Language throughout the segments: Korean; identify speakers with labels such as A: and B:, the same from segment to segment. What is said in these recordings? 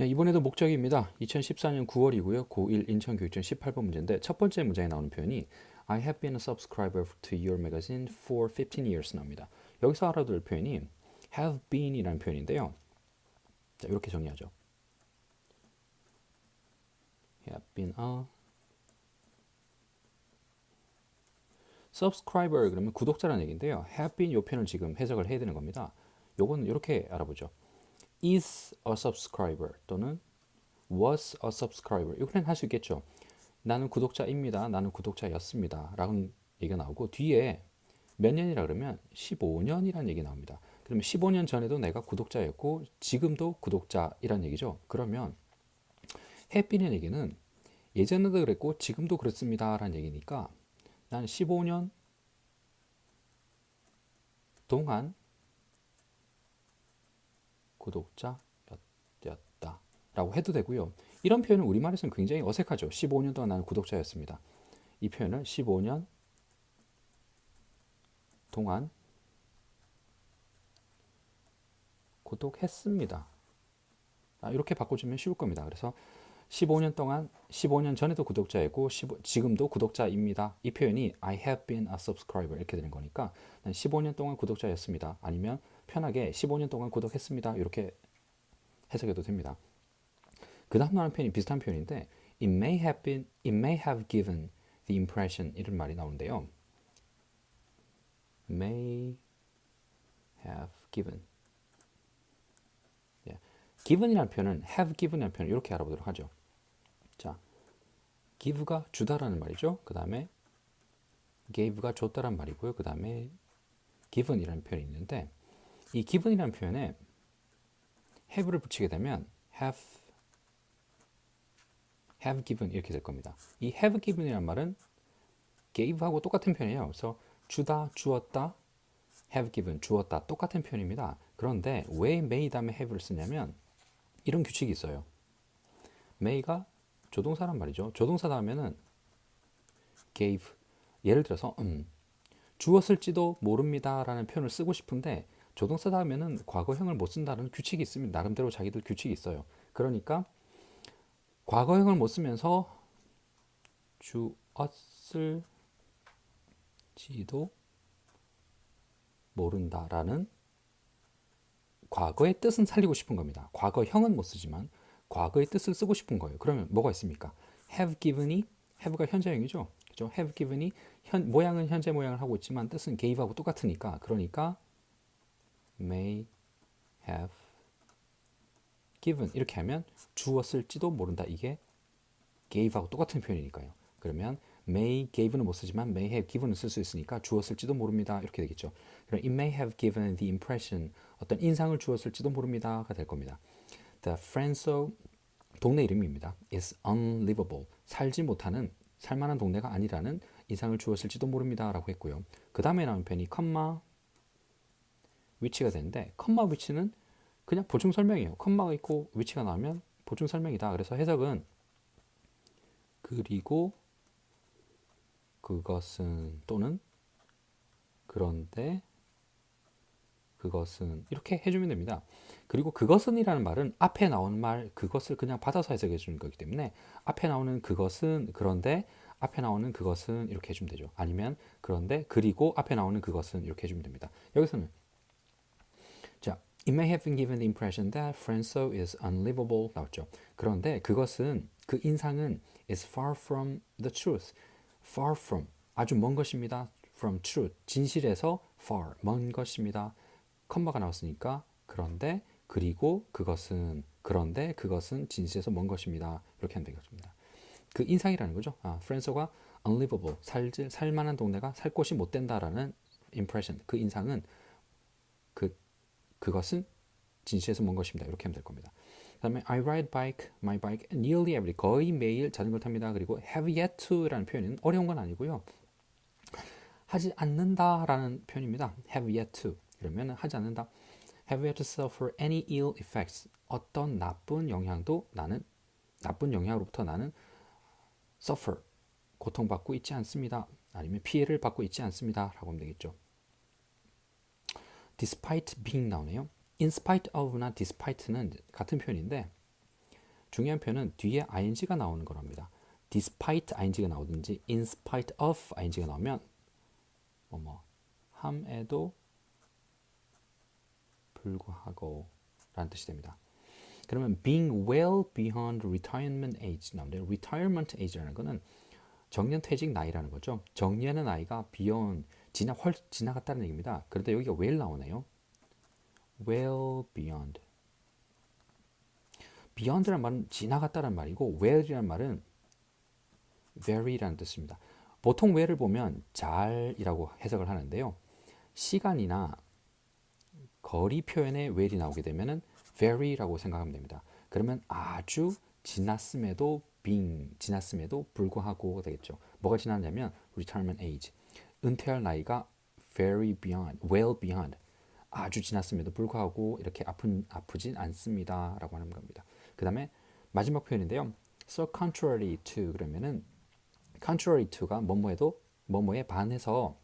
A: 예, 이번에도 목적입니다. 2014년 9월이고요. 고1 인천교육청 18번 문제인데 첫 번째 문제에 나오는 표현이 I have been a subscriber to your magazine for 15 years 나옵니다. 여기서 알아둘 표현이 have been 이라는 표현인데요. 자, 이렇게 정리하죠. have been a subscriber 그러면 구독자라는 얘기인데요. have been 이 표현을 지금 해석을 해야 되는 겁니다. 요거는 이렇게 알아보죠. is a subscriber 또는 was a subscriber 이거는 할 수 있겠죠. 나는 구독자입니다. 나는 구독자였습니다. 라는 얘기가 나오고 뒤에 몇 년이라 그러면 15년이라는 얘기 나옵니다. 그러면 15년 전에도 내가 구독자였고 지금도 구독자이란 얘기죠. 그러면 해피는 얘기는 예전에도 그랬고 지금도 그렇습니다. 라는 얘기니까 나는 15년 동안 구독자였다 라고 해도 되고요. 이런 표현은 우리말에서는 굉장히 어색하죠. 15년 동안 나는 구독자였습니다. 이 표현을 15년 동안 구독했습니다. 이렇게 바꿔주면 쉬울 겁니다. 그래서 15년 동안 15년 전에도 구독자였고 지금도 구독자입니다. 이 표현이 I have been a subscriber 이렇게 되는 거니까 15년 동안 구독자였습니다. 아니면 편하게 15년 동안 구독했습니다. 이렇게 해석해도 됩니다. 그 다음 나오는 표현이 비슷한 표현인데 it may have given the impression 이런 말이 나오는데요. may have given given이라는 표현은 have given이라는 표현을 이렇게 알아보도록 하죠. 자, give가 주다라는 말이죠. 그 다음에 gave가 줬다라는 말이고요. 그 다음에 given이라는 표현이 있는데 이 given이라는 표현에 have를 붙이게 되면 have given 이렇게 될 겁니다. 이 have given이라는 말은 gave하고 똑같은 표현이에요. 그래서 주다, 주었다, have given, 주었다 똑같은 표현입니다. 그런데 왜 may 다음에 have를 쓰냐면 이런 규칙이 있어요. may가 조동사란 말이죠. 조동사 다음에는 gave 예를 들어서 주었을지도 모릅니다라는 표현을 쓰고 싶은데 조동사 다음에는 과거형을 못 쓴다는 규칙이 있습니다. 나름대로 자기들 규칙이 있어요. 그러니까 과거형을 못 쓰면서 주었을지도 모른다라는 과거의 뜻은 살리고 싶은 겁니다. 과거형은 못 쓰지만 과거의 뜻을 쓰고 싶은 거예요. 그러면 뭐가 있습니까? have given이 have가 현재형이죠. 그죠? have given이 모양은 현재 모양을 하고 있지만 뜻은 gave하고 똑같으니까 그러니까 may have given 이렇게 하면 주었을지도 모른다. 이게 gave하고 똑같은 표현이니까요. 그러면 may gave는 못 쓰지만 may have given을 쓸 수 있으니까 주었을지도 모릅니다. 이렇게 되겠죠. 그럼 it may have given the impression 어떤 인상을 주었을지도 모릅니다가 될 겁니다. The Frenso 동네 이름입니다. is unlivable 살지 못하는 살만한 동네가 아니라는 인상을 주었을지도 모릅니다라고 했고요. 그 다음에 나온 편이 컴마 위치가 되는데 컴마 위치는 그냥 보충 설명이에요. 컴마가 있고 위치가 나오면 보충 설명이다. 그래서 해석은 그리고 그것은 또는 그런데 그것은 이렇게 해주면 됩니다. 그리고 그것은이라는 말은 앞에 나오는 말 그것을 그냥 받아서 해석해 주는 거기 때문에 앞에 나오는 그것은 그런데 앞에 나오는 그것은 이렇게 해주면 되죠. 아니면 그런데 그리고 앞에 나오는 그것은 이렇게 해주면 됩니다. 여기서는 자, it may have been given the impression that Franso is unlivable 나왔죠. 그런데 그것은 그 인상은 is far from the truth. far from 아주 먼 것입니다. from truth 진실에서 far 먼 것입니다. 컴마가 나왔으니까 그런데 그리고 그런데 그것은 진실에서 먼 것입니다. 이렇게 하면 되겠습니다. 그 인상이라는 거죠. 프랜서가 unlivable 살만한 동네가 살 곳이 못 된다라는 impression 그 인상은 그것은 진실에서 먼 것입니다. 이렇게 하면 될 겁니다. 그다음에 I ride my bike nearly every 거의 매일 자전거를 tab니다. 그리고 have yet to라는 표현은 어려운 건 아니고요. 하지 않는다라는 표현입니다. have yet to 그러면 하지 않는다. have yet to suffer any ill effects 어떤 나쁜 영향으로부터 나는 suffer 고통받고 있지 않습니다. 아니면 피해를 받고 있지 않습니다. 라고 하면 되겠죠. despite being 나오네요. in spite of나 despite는 같은 표현인데 중요한 표현은 뒤에 ing가 나오는 거랍니다. despite ing가 나오든지 in spite of ing가 나오면 함에도 불구하고 라는 뜻이 됩니다. 그러면 being well beyond retirement age 나오는데 retirement age라는 거는 정년퇴직 나이라는 거죠. 정년의 나이가 beyond 지나갔다는 얘기입니다. 그런데 여기가 well 나오네요. well beyond. beyond라는 말은 지나갔다는 말이고 well이라는 말은 very라는 뜻입니다. 보통 well을 보면 잘이라고 해석을 하는데요. 시간이나 거리 표현에 well이 나오게 되면은 very라고 생각하면 됩니다. 그러면 아주 지났음에도 지났음에도 불구하고 되겠죠. 뭐가 지났냐면 retirement age. 은퇴할 나이가 very beyond, well beyond. 아주 지났음에도 불구하고 이렇게 아프진 않습니다라고 하는 겁니다. 그다음에 마지막 표현인데요. So contrary to 그러면은 contrary to가 뭐뭐에 반해서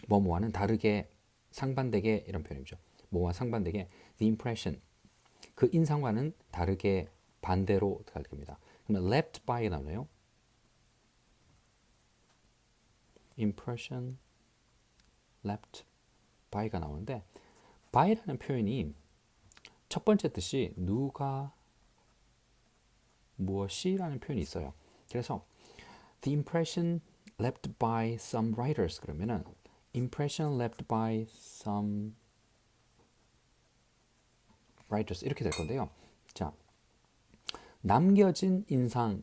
A: 뭐뭐와는 다르게 상반되게 이런 표현이죠. 뭐와 상반되게 the impression 그 인상과는 다르게 반대로 갈 겁니다. 그러면 left by 나오네요. impression left by가 나오는데 by라는 표현이 첫 번째 뜻이 누가 무엇이라는 표현이 있어요. 그래서 the impression left by some writers 그러면은 impression left by some writers 이렇게 될 건데요. 자, 남겨진 인상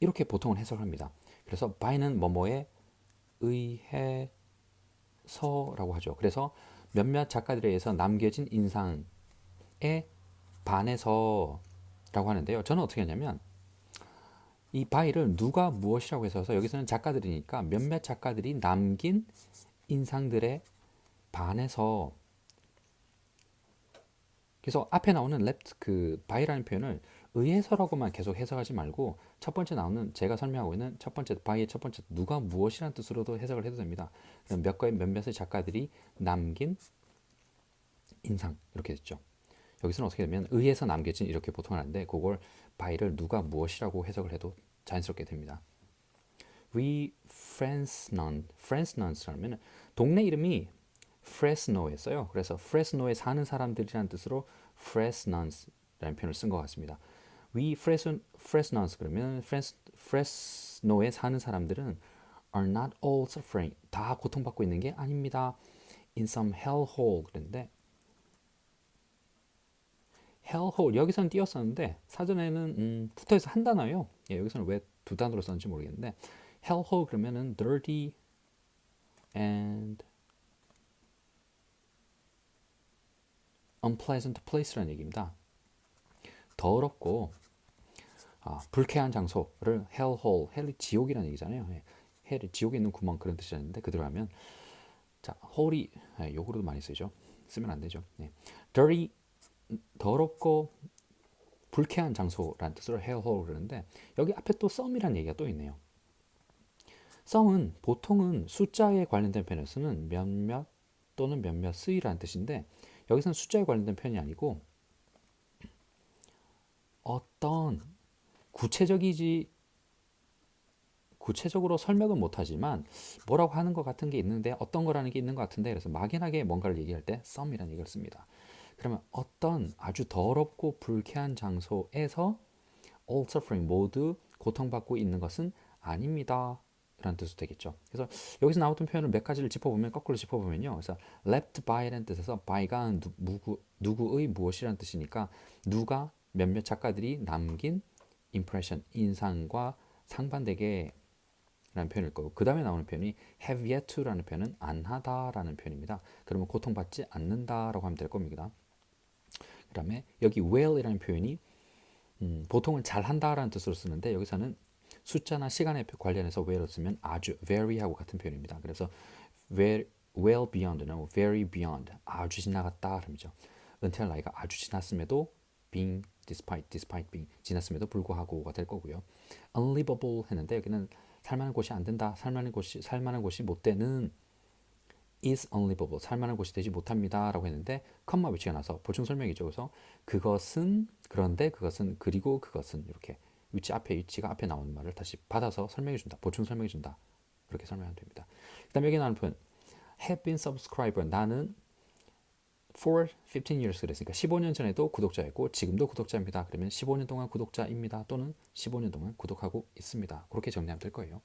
A: 이렇게 보통은 해석합니다. 그래서 by는 뭐뭐에 의해서라고 하죠. 그래서 몇몇 작가들에 의해서 남겨진 인상에 반해서라고 하는데요. 저는 어떻게 하냐면 이 by를 누가 무엇이라고 해서 여기서는 작가들이니까 몇몇 작가들이 남긴 인상들에 반해서 그래서 앞에 나오는 left 그 by라는 표현을 의해서라고만 계속 해석하지 말고 첫 번째 나오는 제가 설명하고 있는 첫 번째 by의 첫 번째 누가 무엇이라는 뜻으로도 해석을 해도 됩니다. 그럼 몇몇의 작가들이 남긴 인상 이렇게 됐죠. 여기서는 어떻게 되면 의해서 남겨진 이렇게 보통 하는데 그걸 by를 누가 무엇이라고 해석을 해도 자연스럽게 됩니다. We Fresnons라면 동네 이름이 Fresno였어요. 그래서 Fresno에 사는 사람들이라는 뜻으로 Fresnons라는 표현을 쓴 것 같습니다. We Fresnons 그러면 Fresno에 사는 사람들은 are not all suffering 다 고통받고 있는 게 아닙니다. In some hellhole 그랬는데 hellhole 여기서는 띄었었는데 사전에는 붙어있어 한 단어예요. 예, 여기서는 왜 두 단어로 썼는지 모르겠는데 hellhole 그러면은 dirty and unpleasant place라는 얘기입니다. 더럽고 불쾌한 장소를 hellhole, 헬이 지옥이라는 얘기잖아요. 예, 헬이 지옥에 있는 구멍 그런 뜻이었는데 그대로 하면 자 hole이 욕으로도 많이 쓰죠. 쓰면 안 되죠. 네. dirty 더럽고 불쾌한 장소라는 뜻으로 hellhole 그러는데 여기 앞에 또 some이라는 얘기가 또 있네요. some은 보통은 숫자에 관련된 표현에서는 몇몇 또는 몇몇의라는 뜻인데 여기서는 숫자에 관련된 표현이 아니고 어떤 구체적으로 설명은 못하지만 뭐라고 하는 것 같은 게 있는데 어떤 거라는 게 있는 것 같은데 그래서 막연하게 뭔가를 얘기할 때 some이라는 얘기를 씁니다. 그러면 어떤 아주 더럽고 불쾌한 장소에서 all suffering 모두 고통받고 있는 것은 아닙니다. 라는 뜻도 되겠죠. 그래서 여기서 나왔던 표현을 몇 가지를 짚어보면 거꾸로 짚어보면요. 그래서 left by라는 뜻에서 by가 누구의 무엇이라는 뜻이니까 누가 몇몇 작가들이 남긴 impression 인상과 상반되게 라는 표현일 거고 그 다음에 나오는 표현이 have yet to라는 표현은 안 하다라는 표현입니다. 그러면 고통받지 않는다라고 하면 될 겁니다. 그 다음에 여기 well이라는 표현이 보통은 잘한다라는 뜻으로 쓰는데 여기서는 숫자나 시간에 관련해서 well을 쓰면 아주 very하고 같은 표현입니다. 그래서 well beyond는 very beyond 아주 지나갔다 그러죠. 은퇴할 나이가 아주 지났음에도 being despite being 지났음에도 불구하고가 될 거고요. unlivable 했는데 여기는 살만한 곳이 안 된다. 살만한 곳이 못 되는 is unlivable 살만한 곳이 되지 못합니다라고 했는데 컴마 위치가 나서 보충 설명이죠. 그래서 그것은 그런데 그것은 그리고 그것은 이렇게 위치가 앞에 나오는 말을 다시 받아서 설명해 준다. 보충 설명해 준다. 그렇게 설명하면 됩니다. 그다음에 여기 나오는 표현 have been subscriber 나는 for 15 years 그랬으니까 15년 전에도 구독자였고 지금도 구독자입니다. 그러면 15년 동안 구독자입니다. 또는 15년 동안 구독하고 있습니다. 그렇게 정리하면 될 거예요.